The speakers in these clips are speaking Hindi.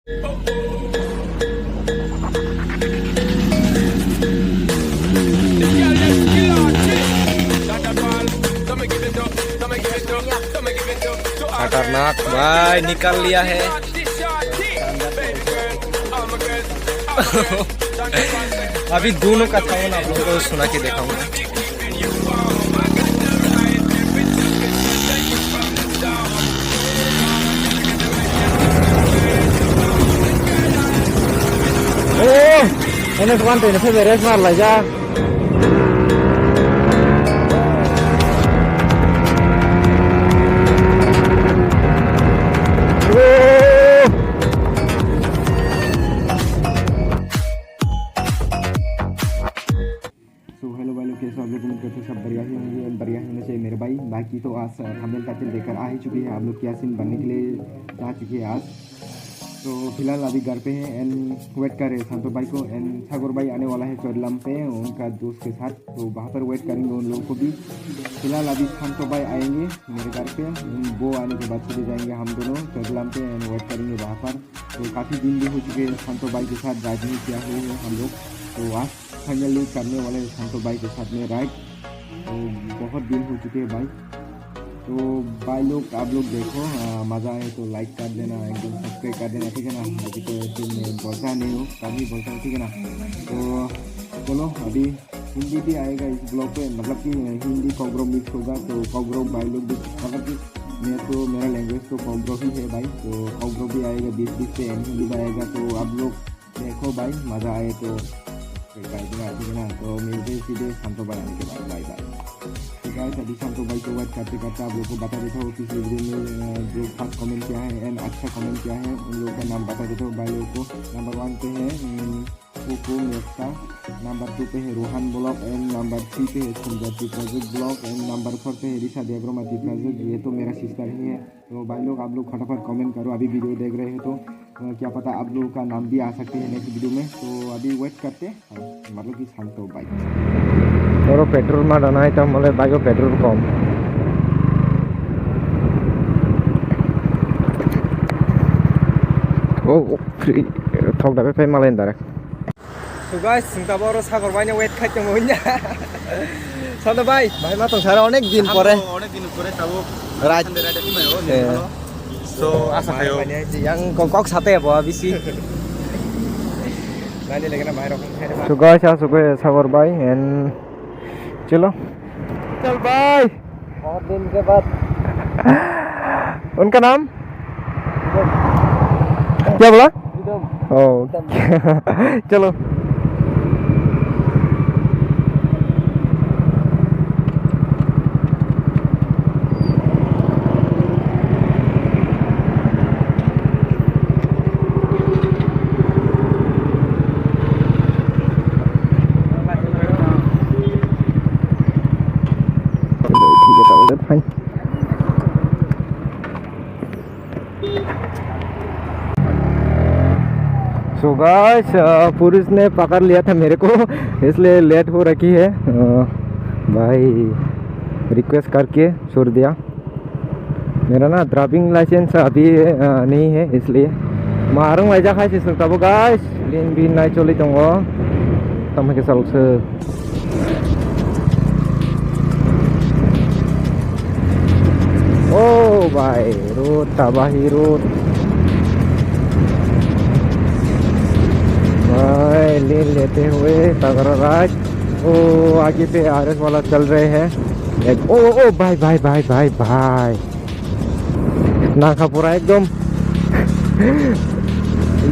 खतरनाक भाई निकाल लिया है। अभी दोनों का साउंड आप लोगों को सुना के दिखाऊंगा। Ini tuan ini saya beres mal aja. Hello भाई लोग, कैसे आप लोग उम्मीद करते हैं सब बढ़िया ही होंगे। बढ़िया होने से मेरे भाई बाकी तो आज थंबनेल टाइटल देखकर आ ही चुकी है। आप लोग क्या सीन बनने के लिए जा चुकी है आज। तो फिलहाल अभी घर पे हैं एंड वेट कर रहे हैं संतो भाई को। एंड सागर भाई आने वाला है चोरलाम पे उनका दोस्त के साथ, तो वहाँ पर वेट करेंगे उन लोगों को भी। फिलहाल अभी संतो भाई आएंगे मेरे घर पे, वो आने के बाद चले जाएंगे हम दोनों चोरलाम पे एंड वेट करेंगे वहाँ पर। तो काफ़ी दिन भी हो चुके हैं संतो भाई के साथ राइड नहीं किया हुए हैं हम लोग, तो आज फाइनली करने वाले हैं संतो भाई के साथ में राइड। तो बहुत दिन हो चुके हैं भाई। तो भाई लोग आप लोग देखो, मज़ा आए तो लाइक कर देना, एकदम सब्सक्राइब कर देना, ठीक है ना। अभी तो ऐसे में बोलता नहीं हो, कभी बोलता हूँ, ठीक है ना। तो चलो अभी हिंदी भी आएगा इस ब्लॉग पे, मतलब कि हिंदी कॉग्रो मिक्स होगा। तो कॉग्रो भाई लोग भी, मतलब कि मेरा लैंग्वेज तो कॉग्रो ही है भाई, तो कॉग्रो भी आएगा बीच से, हिंदी भी आएगा। तो आप लोग देखो भाई, मज़ा आए तो ना। तो मिलते सीधे संतो भाई आने के बाद। Bye bye. ठीक है, अभी संतो भाई को वेट करते करते आप लोग को बता देता हूँ किस वीडियो में जो फर्स्ट कमेंट किया है एंड अच्छा कमेंट किया है उन लोगों का नाम बता देता हूँ भाई लोगों को। नंबर 1 पे है कुकू मेस्ता, नंबर 2 पे है रोहन ब्लॉग एंड नंबर 3 पे है सुंदर प्राजुक ब्लॉग एंड नंबर 4 पे है रिशा देवरमा प्राजुक। ये तो मेरा सिस्टर ही है। तो भाई लोग आप लोग फटाफट कमेंट करो, अभी वीडियो देख रहे हैं तो क्या पता आप लोगों का नाम भी आ सकते हैं नेक्स्ट वीडियो में। तो अभी वेट करते मतलब कि संतो भाई और पेट्रोल में डाना है तो मतलब बाइक पेट्रोल कम। ओ फ्री थोक दाबे पे मालाय दारे। So guys, sinta boro sagar bhai ne wait খাইতে মইনা। সন্ত ভাই মা তো সারা অনেক দিন পরে তাবো রাত রাতে দিমায়ো ভালো। So asa kayo yang kok sate ya bawa bisi. Nani lagi na भाई रकम है। So guys, आ चुके हैं सागर भाई एंड चलो चल भाई। बहुत दिन के बाद। उनका नाम क्या बोला? ओ चलो सो गाइस, पुलिस ने पकड़ लिया था मेरे को, इसलिए लेट हो रखी है। भाई रिक्वेस्ट करके छोड़ दिया। मेरा ना ड्राइविंग लाइसेंस अभी नहीं है, इसलिए मारूं वजह खाई तब गाइस लिन भी नहीं चली दंग तम के सालसो। ओ भाई रोड तबाही रोड भाई, लेन लेते हुए तगड़ा राज। ओ आगे पे आरएस वाला चल रहे हैं। ओ भाई भाई भाई भाई भाई नाका पूरा एकदम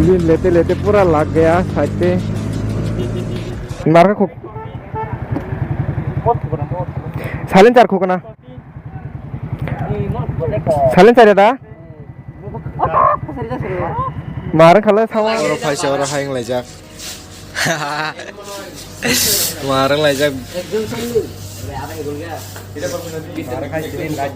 लेन लेते लेते पूरा लग गया साइड पे। मार को साइलेंसर को ना साइलेंसर दा मार खाला सावा और फाइसे और हाइं लाइजाक मार लाइजाक एकदम संग आधा गोल गया इधर पर मार खाई दिन लाज।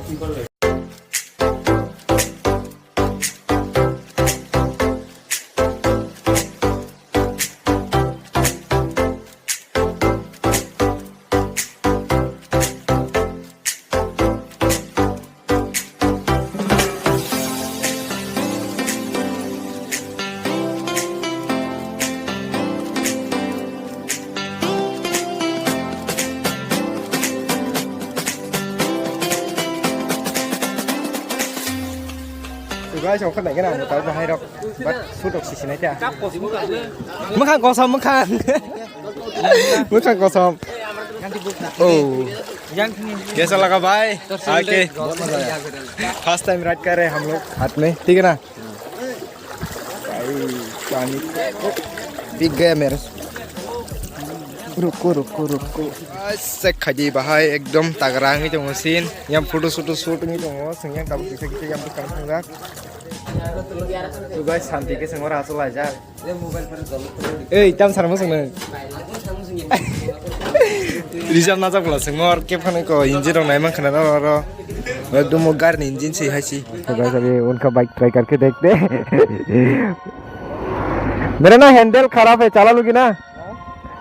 guys không này cái nào tới mà hay đâu bắt suốt độc xì này chả mất khăn có xong mất khăn có xong कैसा लगा भाई आके फर्स्ट टाइम राइड कर रहे हैं हम लोग हाथ में ठीक है ना भाई पानी पिघ गया मेरा रुको से खजी bahai एकदम tagrang itu mesin yang foto shoot ini tuh sengaja tahu kita yang bukan enggak tuh guys santai ke semua rasul aja jam sarang musuhnya di jam nasa pula semua ke mana ko engine dong naik mana kena ro एकदम वो गाड़ी इंजन से है सी तो guys अभी उनका बाइक ट्राई करके देखते मेरा ना हैंडल खराब है चला लूँगी ना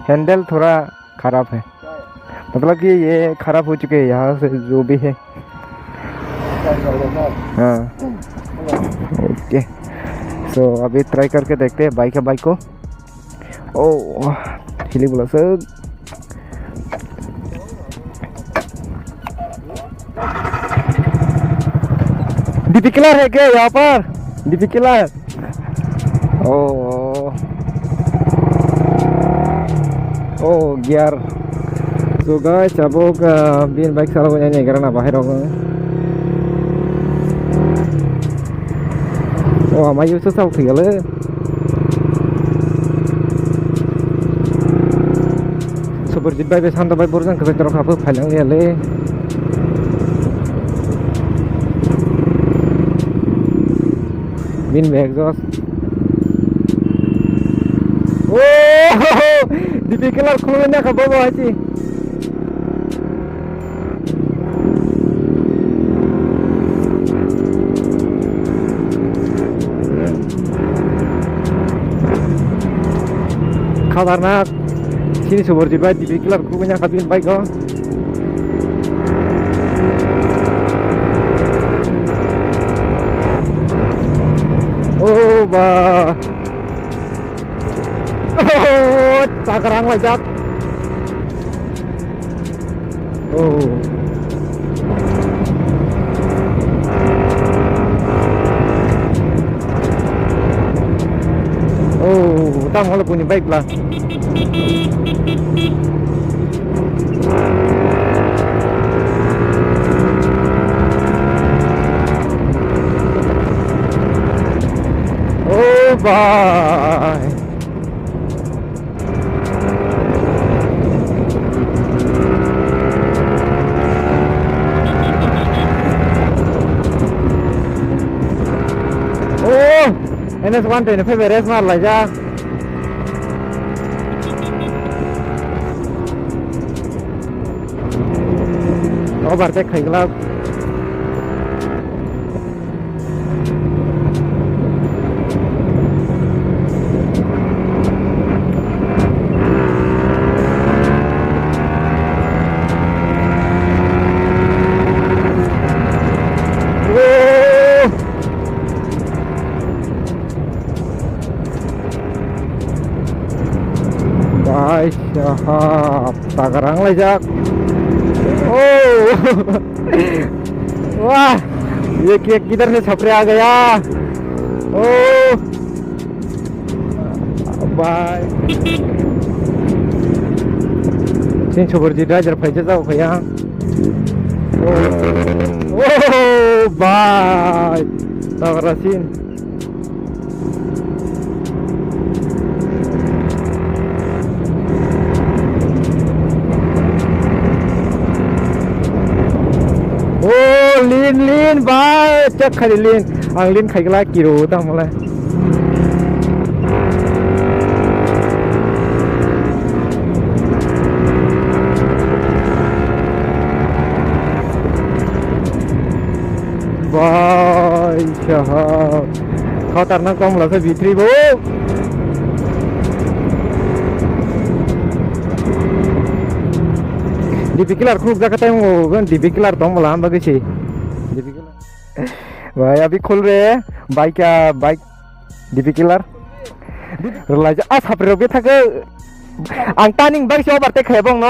हैंडल थोड़ा खराब है मतलब कि ये खराब हो चुके हैं यहाँ से जो भी है हाँ ओके सो अभी ट्राई करके देखते हैं बाइक को ओ हिली बोला सर डीपी किलर है क्या यहाँ पर डीपी किलर ओ gear so guys cabok bin bike salah nyanyi karena bahaya dong wah mayu susah sekali seperti bike santai bike bosan kebetulan apa paling ya le bin exhaust dipikirlah kulunnya ke bawah aja karena sini super jibat dipikirlah kulunnya kabin baik oh bah Takarang lejat tang kalau punya baik lah bye NS110 phải về race lại ra có bản chất khỉnh lắm Takarang lejak wah ये किधर से छपरे आ गया बाय सिन छोबर जी ड्राइवर फैसे जाओ भैया bye तावरासिन Lin bye chắc khai lin ang lin khai cái kilo tao mà bye chào khó tạt nó công là cái vị trí bố dipikirlah खुद जाकर तय वो dipikirlah तो हम लाम बगे ची भाई अभी खुल रहे हैं बाइक dipikirlah रलाजा सापरे रोबे थाके आं टानिंग बाइक से बारते खेबों न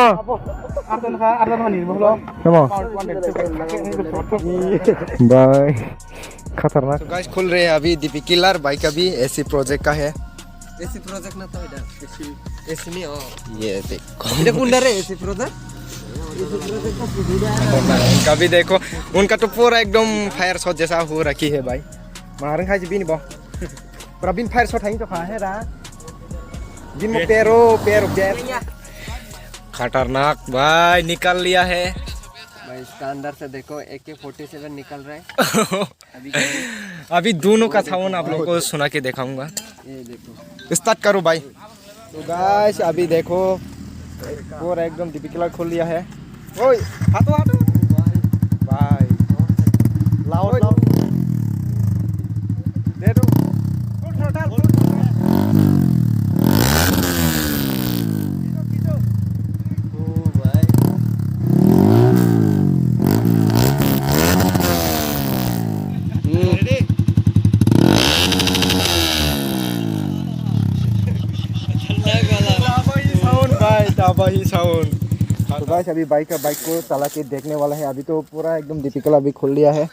आर्दन हनी मखलो नमो बाय खतरनाक। तो गाइस खुल रहे हैं अभी दीपी किलर बाइक का भी एसी प्रोजेक्ट का है। एसी प्रोजेक्ट ना तो एसी नहीं हो ये देखो ये कुंडा रे एसी प्रोजेक्ट उनका भी देखो, उनका तो पूरा एकदम फायर शॉट जैसा हो रखी है भाई। मारन खाई बिन बो पूरा बिन फायर शॉट है तो खा है रा बिन में पेरो पेरो खतरनाक भाई निकाल लिया है भाई। इसका अंदर से देखो AK-47 निकल रहा है। अभी दोनों का साउंड आप लोगों को सुना के दिखाऊंगा। ये देखो स्टार्ट करो भाई। तो गाइस अभी देखो पूरा एकदम दीपी किलर खोल लिया है। ओए हाथो हाथो भाई लाउड लाउड दे दो वही साउंड। तो गाइस अभी बाइक को चला के देखने वाला है। अभी तो पूरा एकदम डिफिकल्ट अभी खोल लिया है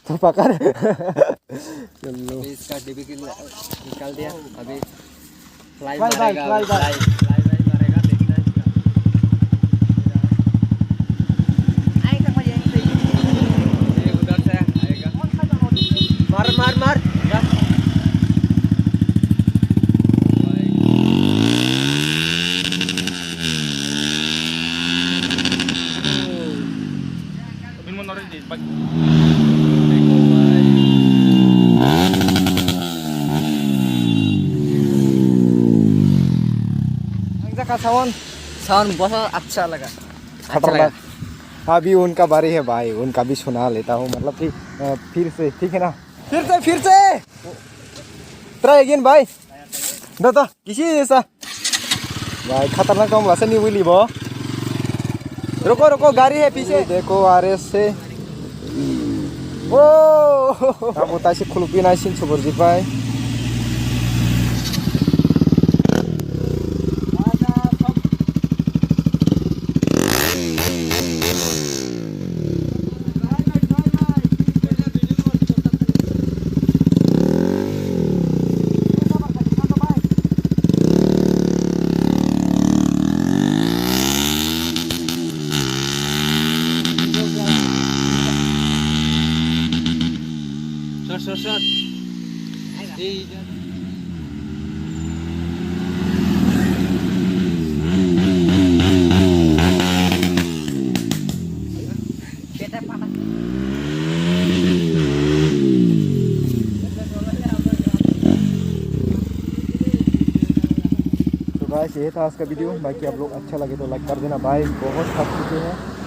तो पकड़ चलो इसका डिफिकल्ट निकाल दिया। अभी फ्लाई फ्लाई मारेगा मारेगा देखना इसका आएगा भाई यहीं से ये उधर से आएगा। मार मार मार का साउंड बहुत अच्छा लगा। खतरनाक। अभी उनका बारी है भाई, उनका भी सुना लेता हूँ मतलब कि फिर से ठीक है ना। फिर से ट्राई अगेन भाई। दादा किसी जैसा भाई खतरनाक काम वैसे नहीं बोली वो। रुको रुको गाड़ी है पीछे देखो RS से। ओ अब उतासी खुलपी ना सिन सुबरजीत भाई। शॉट तो गाइस ये था आज का वीडियो। बाकी आप लोग अच्छा लगे तो लाइक कर देना भाई। बहुत थक चुके हैं।